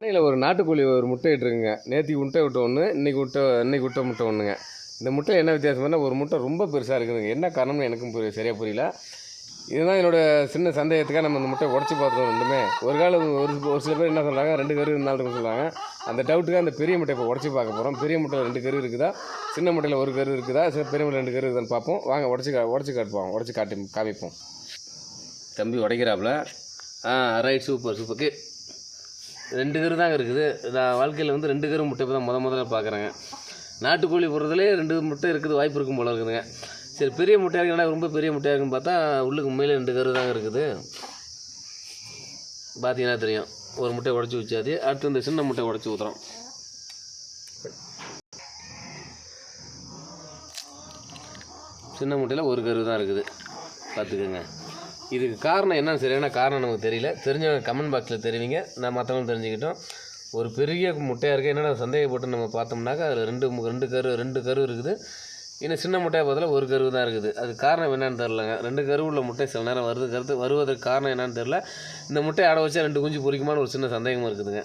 பண்ணையில் ஒரு நாட்டுக்கோழி ஒரு முட்டை இட்டுருக்குங்க. நேற்றுக்கு முட்டை விட்ட ஒன்று, இன்னைக்கு விட்ட முட்டை ஒன்றுங்க. இந்த முட்டையில் என்ன வித்தியாசம்னா, ஒரு முட்டை ரொம்ப பெருசாக இருக்குதுங்க. என்ன காரணம்னு எனக்கும் சரியாக புரியல. இதுதான் என்னோடய சின்ன சந்தேகத்துக்காக நம்ம இந்த முட்டையை உடச்சி பார்த்துருவோம் ரெண்டுமே. ஒரு காலம் ஒரு சில பேர் என்ன சொல்கிறாங்க, 2 கரு 4 கரு சொல்கிறாங்க. அந்த டவுட்டுக்காக அந்த பெரிய முட்டை இப்போ உடச்சி பார்க்க போகிறோம். பெரிய முட்டையில் 2 கரு இருக்குதா, சின்ன முட்டையில் 1 கரு இருக்குதா, பெரிய முட்டையில் 2 கரு இருக்குதான்னு பார்ப்போம். வாங்க உடச்சி காமிப்போம். தம்பி உடைக்கிறாப்புல. Right, super. 2 கரு தாங்க இருக்குது. நான் வாழ்க்கையில் 2 கரு முட்டை தான் முதல்ல பார்க்குறேங்க. நாட்டுக்கோழி போடுறதுலேயே 2 முட்டை இருக்குது, வாய்ப்பு இருக்கும் போல இருக்குதுங்க. சரி, பெரிய முட்டையாக இருக்குன்னா ரொம்ப பெரிய முட்டையாக இருக்குன்னு பார்த்தா உள்ளுக்கு உண்மையிலே 2 கரு தாங்க இருக்குது. பார்த்தீங்கன்னா தெரியும். ஒரு முட்டை உடச்சி வச்சாது. அடுத்து இந்த சின்ன முட்டை உடச்சி ஊற்றுறோம். சின்ன முட்டையில் 1 கரு தான் இருக்குது, பார்த்துக்கோங்க. இதுக்கு காரணம் என்னன்னு சரியான காரணம் நமக்கு தெரியல. தெரிஞ்சவங்க கமெண்ட் பாக்ஸில் தெரிவிங்க. நான் மற்றவங்க தெரிஞ்சுக்கிட்டோம். ஒரு பெரிய முட்டையாக இருக்குது, என்னென்ன சந்தேகப்பட்டு நம்ம பார்த்தோம்னாக்கா அதில் 2 கரு இருக்குது. இன்னும் சின்ன முட்டையாக பார்த்தாலும் 1 கரு தான் இருக்குது. அது காரணம் என்னன்னு தெரிலங்க. 2 கரு உள்ள முட்டை சில நேரம் வருவதற்கு காரணம் என்னன்னு தெரில. இந்த முட்டையை அடை வச்சா 2 குஞ்சு பொரிக்குமான்னு ஒரு சின்ன சந்தேகமும் இருக்குதுங்க.